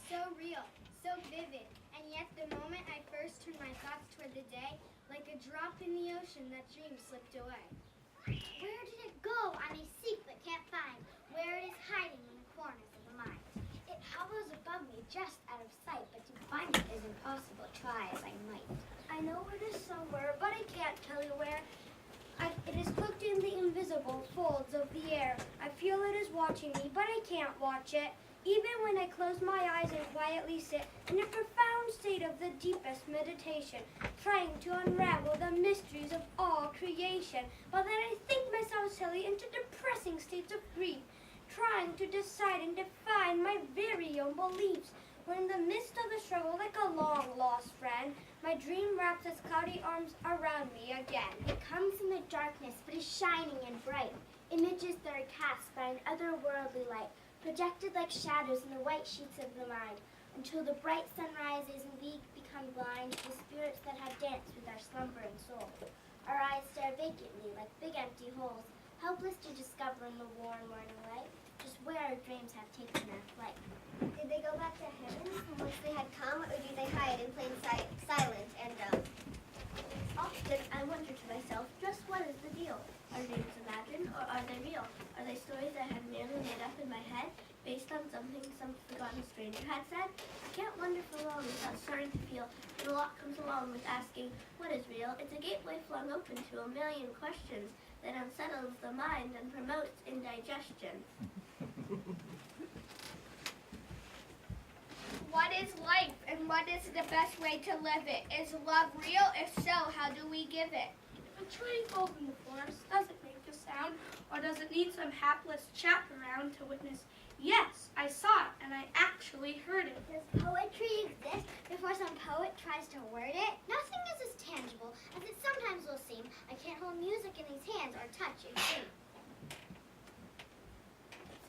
So real, so vivid, and yet the moment I first turned my thoughts toward the day, like a drop in the ocean, that dream slipped away. Where did it go? I may seek but can't find, where it is hiding in the corners of the mind. It hovers above me just out of sight, but to find it is impossible, try as I might. I know it is somewhere, but I can't tell you where. It is cooked in the invisible folds of the air. I feel it is watching me, but I can't watch it. Even when I close my eyes and quietly sit in a profound state of the deepest meditation, trying to unravel the mysteries of all creation, but then I think myself silly into depressing states of grief, trying to decide and define my very own beliefs, when in the midst of the struggle, like a long-lost friend, my dream wraps its cloudy arms around me again. It comes in the darkness, but is shining and bright. Images that are cast by an otherworldly light, projected like shadows in the white sheets of the mind, until the bright sun rises and we become blind to the spirits that have danced with our slumbering soul. Our eyes stare vacantly like big empty holes, helpless to discover in the warm morning light just where our dreams have taken their flight. Did they go back to heaven from whence they had come, or do they hide in plain sight, silent and dumb? Often I wonder to myself, just what is the deal? Are dreams imagined, or are they real? Are they stories I have merely made up in my head, based on something some forgotten stranger had said? I can't wonder for long without starting to feel that a lot comes along with asking, what is real? It's a gateway flung open to a million questions that unsettles the mind and promotes indigestion. What is life, and what is the best way to live it? Is love real? If so, how do we give it? If a tree falls in the forest, does it make a sound, or does it need some hapless chap around to witness, yes, I saw it, and I actually heard it? Does poetry exist before some poet tries to word it? Nothing is as tangible as it sometimes will seem. I can't hold music in these hands or touch a dream.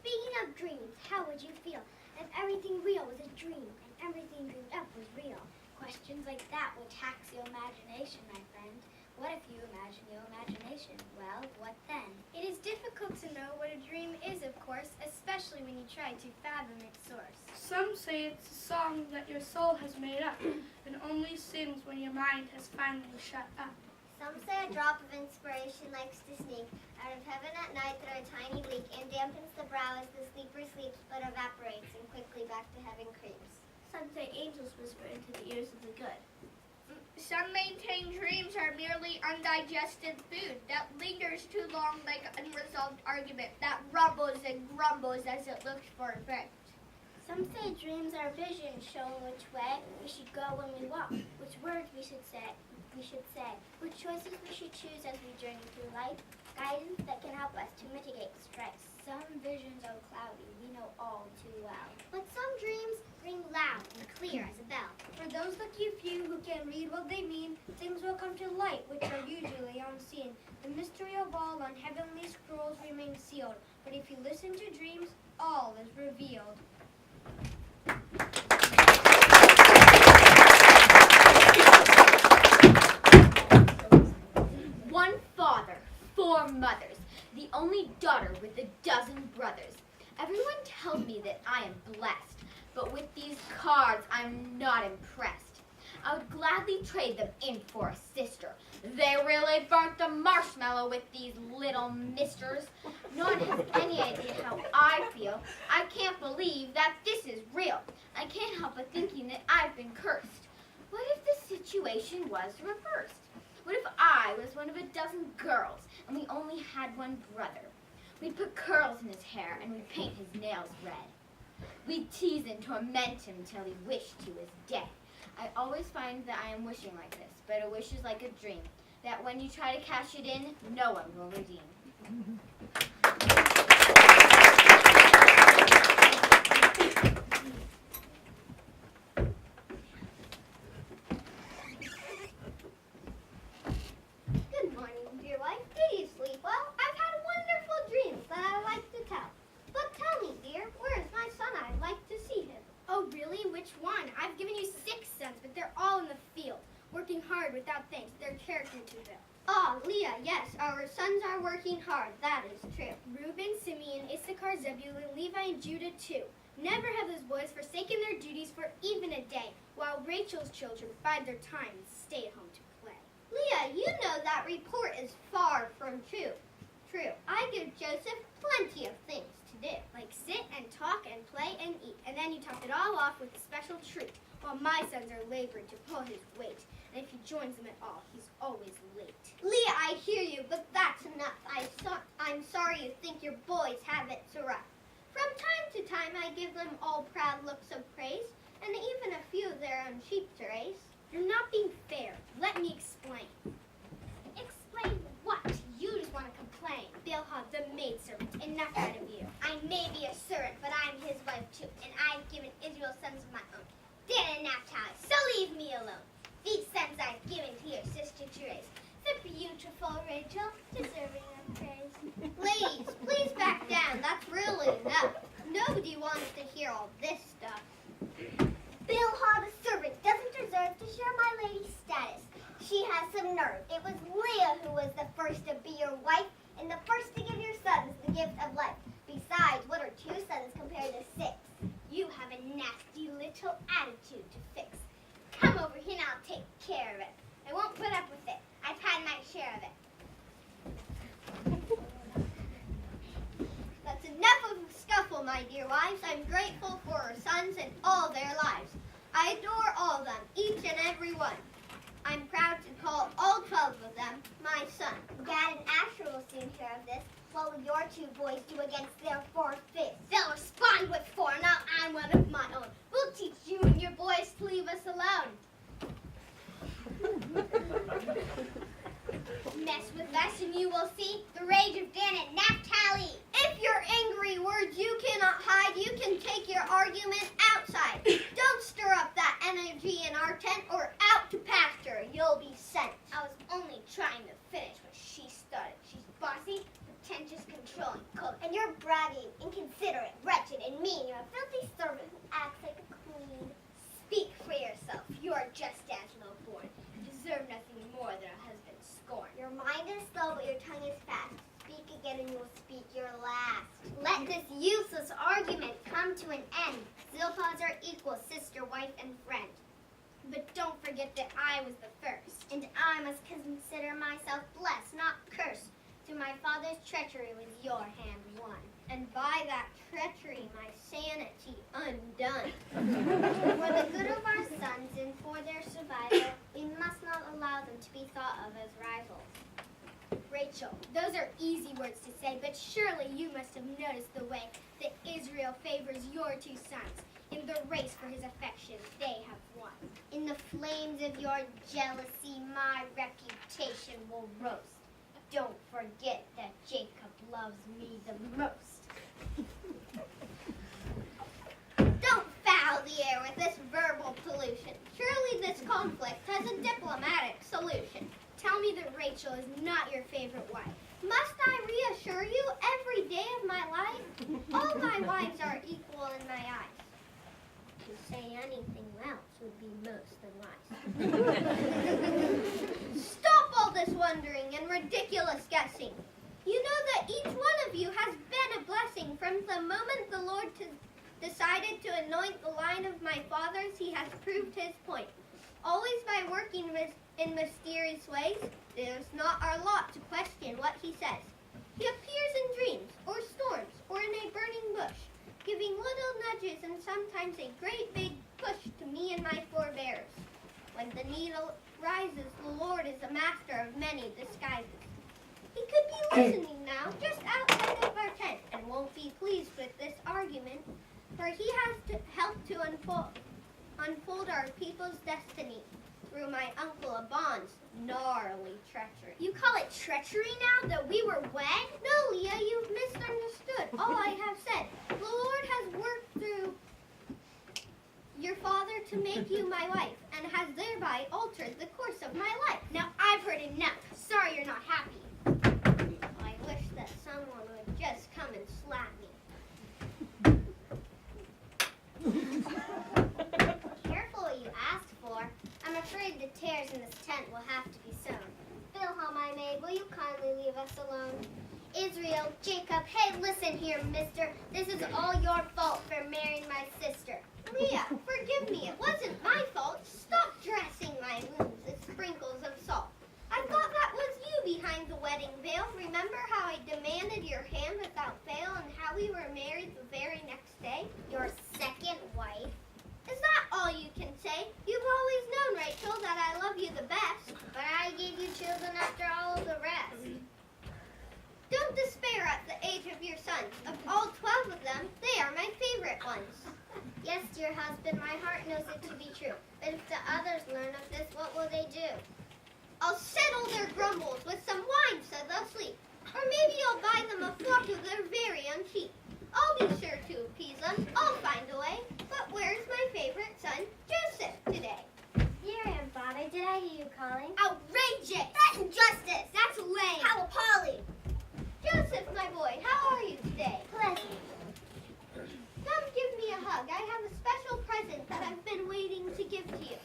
Speaking of dreams, how would you feel if everything real was a dream and everything dreamed up was real? Questions like that will tax your imagination, my friend. What if you imagine your imagination? Well, what then? It is difficult to know what a dream is, of course, especially when you try to fathom its source. Some say it's a song that your soul has made up and only sings when your mind has finally shut up. Some say a drop of inspiration likes to sneak out of heaven at night through a tiny leak and dampens the brow as the sleeper sleeps but evaporates and quickly back to heaven creeps. Some say angels whisper into the ears of the good. Some maintain dreams are merely undigested food that lingers too long like unresolved argument that rumbles and grumbles as it looks for effect. Some say dreams are visions showing which way we should go when we walk, which words we should say, which choices we should choose as we journey through life, guidance that can help us to mitigate stress. Some visions are cloudy, we know all too well. But some dreams ring loud and clear as a bell. For those lucky few who can read what they mean, things will come to light which are usually unseen. The mystery of all on heavenly scrolls remains sealed, But if you listen to dreams, all is revealed. One father, 4 mothers, the only daughter with a dozen brothers. Everyone tells me that I am blessed, but with these cards, I'm not impressed. I would gladly trade them in for a sister. They really burnt the marshmallow with these little misters. No one has any idea how I feel. I can't believe that this is real. I can't help but thinking that I've been cursed. What if the situation was reversed? What if I was one of a dozen girls and we only had one brother? We'd put curls in his hair and we'd paint his nails red. We'd tease and torment him till he wished he was dead. I always find that I am wishing like this, but a wish is like a dream, that when you try to cash it in, no one will redeem. Good morning, dear wife. Did you sleep well? I've had wonderful dreams that I like to tell. But tell me, dear, where is my son? I'd like to see him. Oh, really? Which one? I've given you 6 sons, but they're all in the field, working hard without thanks, their character to build. Ah, Leah, yes, our sons are working hard. That is true. Reuben, Simeon, Issachar, Zebulun, Levi, and Judah too. Never have those boys forsaken their duties for even a day, while Rachel's children bide their time and stay at home to play. Leah, you know that report is far from true. I give Joseph plenty of things to do. Like sit and talk and play and eat, and then you top it all off with a special treat, while my sons are laboring to pull his weight, and if he joins them at all, he's always late. Leah, I hear you, but that's enough. I'm sorry you think your boys have it so rough. From time to time, I give them all proud looks of praise, and even a few of their own sheep to raise. You're not being fair. Let me explain. Explain what? You just want to complain. Bilhah, the maidservant, enough out of you. I may be a servant, but I'm his wife too, and I've given Israel sons of my own. Dan and Naphtali, so leave me alone. These sons I've given to your sister to raise. The beautiful Rachel, deserving of praise. Ladies, please back down. That's really enough. Nobody wants to hear all this stuff. Bilhah, the servant, doesn't deserve to share my lady's status. She has some nerve. It was Leah who was the first to be your wife and the first to give your sons the gift of life. Besides, what are 2 sons compared to 6? You have a nasty little attitude to fix. Come over here and I'll take care of it. I won't put up with it. I've had my share of it. That's enough of a scuffle, my dear wives. I'm grateful for our sons and all their lives. I adore all of them, each and every one. I'm proud to call all 12 of them my son. Dad and Asher will soon hear of this. What will your 2 boys do against their 4 fists? They'll respond with 4. Now I'm one of my own. We'll teach you and your boys to leave us alone. Mess with us and you will see the rage of Dan and Naphtali. If you're angry words you cannot hide, you can take your argument outside. Don't stir up that energy in our tent or out to pasture you'll be sent. I was only trying to finish what she started. She's bossy, pretentious, controlling, cold. And you're bragging, inconsiderate, wretched, and mean. You're a filthy servant who acts like a queen. Speak for yourself. You are just as low-born. You deserve nothing more than a husband's scorn. Your mind is slow, but your tongue is fast. Speak again and you will speak your last. Let this useless argument come to an end. Zilpah's are equal, sister, wife, and friend. But don't forget that I was the first. And I must consider myself blessed, not cursed. Through my father's treachery was your hand won. And by that treachery my sanity undone. For the good of our sons and for their survival, we must not allow them to be thought of as rivals. Rachel, those are easy words to say, but surely you must have noticed the way that Israel favors your 2 sons. In the race for his affections, they have won. In the flames of your jealousy, my reputation will roast. Don't forget that Jacob loves me the most. Don't foul the air with this verbal pollution. Surely this conflict has a diplomatic solution. Tell me that Rachel is not your favorite wife. Must I reassure you? Every day of my life All my wives are equal in my eyes. To say anything else would be most unwise. Stop all this wondering and ridiculous guessing. You know that each one of you has been a blessing from the moment the Lord decided to anoint the line of my fathers. He has proved his point. Always by working in mysterious ways, it is not our lot to question what he says. He appears in dreams, or storms, or in a burning bush, giving little nudges and sometimes a great big push to me and my forebears. When the need rises, the Lord is a master of many disguises. He could be listening now, just outside of our tent, and won't be pleased with this argument, for he has to help to unfold our people's destiny through my uncle Abon's gnarly treachery. You call it treachery now that we were wed? No, Leah, you've misunderstood all I have said. The Lord has worked through your father to make you my wife, and has thereby altered the course of my life. Now I've heard enough. Sorry you're not happy. I wish that someone would just come and slap me. Careful what you asked for. I'm afraid the tears in this tent will have to be sewn. Bilhah, my maid, will you kindly leave us alone? Israel, Jacob, hey, listen here, mister. This is all your fault for marrying my sister. Leah, forgive me. It wasn't my fault. Stop dressing my wounds with sprinkles of salt. I thought that was you behind the wedding veil. Remember how I demanded your hand without fail and how we were married the very next day? Your second wife? Is that all you can say? You've always known, Rachel, that I love you the best. But I gave you children after all of the rest. Don't despair at the age of your sons. Of all 12 of them, they are my favorite ones. Yes, dear husband, my heart knows it to be true. But if the others learn of this, what will they do? I'll settle their grumbles with some wine so they'll sleep. Or maybe I'll buy them a flock of their very own sheep. I'll be sure to appease them. I'll find a way. But where's my favorite son, Joseph, today? Here I am, Father. Did I hear you calling? Outrageous! That's injustice! That's lame! How appalling! Joseph, my boy, how are you today? Pleasant. Come give me a hug. I have a special present that I've been waiting to give to you.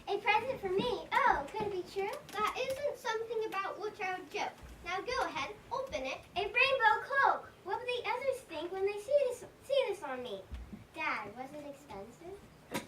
A present for me? Oh, could it be true? That isn't something about which I would joke. Now go ahead, open it. A rainbow cloak! What will the others think when they see this on me? Dad, was it expensive?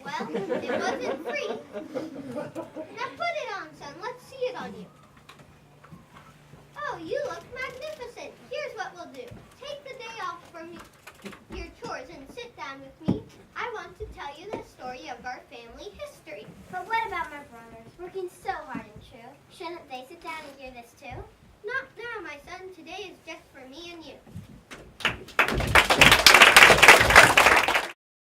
Well, it wasn't free. Now put it on, son. Let's see it on you. Oh, you look magnificent. Here's what we'll do. Take the day off from your chores and sit down with me. I want to tell you the story of our family history. But what about my brothers, working so hard and true? Shouldn't they sit down and hear this too? Not now, my son. Today is just for me and you.